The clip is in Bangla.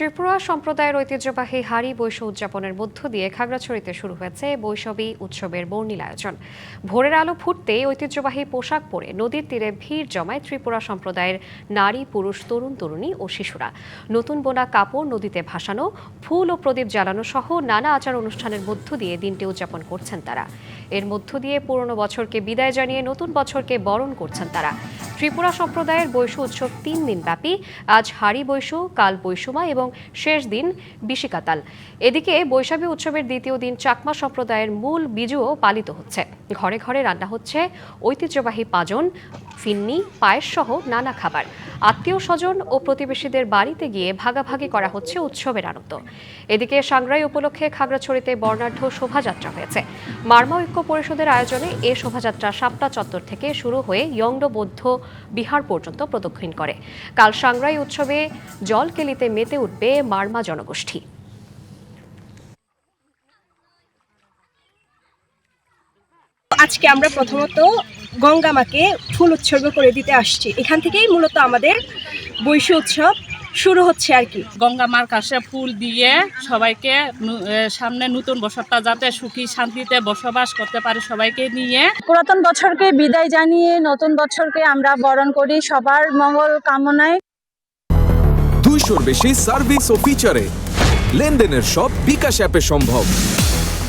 ত্রিপুরা সম্প্রদায়ের ঐতিহ্যবাহী হাড়ি বৈশ উদযাপনের মধ্য দিয়ে খাগড়াছড়িতে শুরু হয়েছে বৈশাখী উৎসবের বর্ণিল আয়োজন। ভোরের আলো ফুটতেই ঐতিহ্যবাহী পোশাক পরে নদীর তীরে ভিড় জমায় ত্রিপুরা সম্প্রদায়ের নারী, পুরুষ, তরুণ তরুণী ও শিশুরা। নতুন বোনা কাপড় নদীতে ভাসানো, ফুল ও প্রদীপ জ্বালানো সহ নানা আচার অনুষ্ঠানের মধ্য দিয়ে দিনটি উদযাপন করছেন তারা। এর মধ্য দিয়ে পুরনো বছরকে বিদায় জানিয়ে নতুন বছরকে বরণ করছেন তারা। ত্রিপুরা সম্প্রদায়ের বৈশ উৎসব 3 দিন ব্যাপী। আজ হাড়ি বৈশ, কাল বৈশুমা এবং শেষ দিন বিশিকাতাল। এদিকে বৈশাখী উৎসবের দ্বিতীয় দিন চাকমা সম্প্রদায়ের মূল বিজুও পালিত হচ্ছে। ঘরে ঘরে রান্না হচ্ছে ঐতিহ্যবাহী পাজন, ফিন্নি, পায়েস সহ নানা খাবার। আত্মীয় স্বজন ও প্রতিবেশীদের বাড়িতে গিয়ে ভাগাভাগি করা হচ্ছে উৎসবের আনন্দ। এদিকে সাংগ্রাই উপলক্ষে খাগড়াছড়িতে বর্ণাঢ্য শোভাযাত্রা হয়েছে। মারমা ঐক্য পরিষদের আয়োজনে এ শোভাযাত্রা শাপলা চত্বর থেকে শুরু হয়ে ইয়ংড বৌদ্ধ বিহার পর্যন্ত প্রদক্ষিণ করে। কাল সাংগ্রাই উৎসবে জলকেলিতে মেতে উঠবে মারমা জনগোষ্ঠী। আজকে আমরা প্রথমত গঙ্গা মাকে ফুল উৎসর্গ করে দিতে আসছি। এখান থেকেই মূলত আমাদের বৈশ উৎসব শুরু হচ্ছে আর কি। গঙ্গা মার কাছে ফুল দিয়ে সবাইকে সামনে নতুন বছরটা যাতে সুখী শান্তিতে বসবাস করতে পারে সবাইকে নিয়ে। পুরাতন বছরকে বিদায় জানিয়ে নতুন বছরকে আমরা বরণ করি সবার মঙ্গল কামনায়। 200-র বেশি সার্ভিস ও ফিচারে লেনদেনের সব বিকাশ অ্যাপে সম্ভব।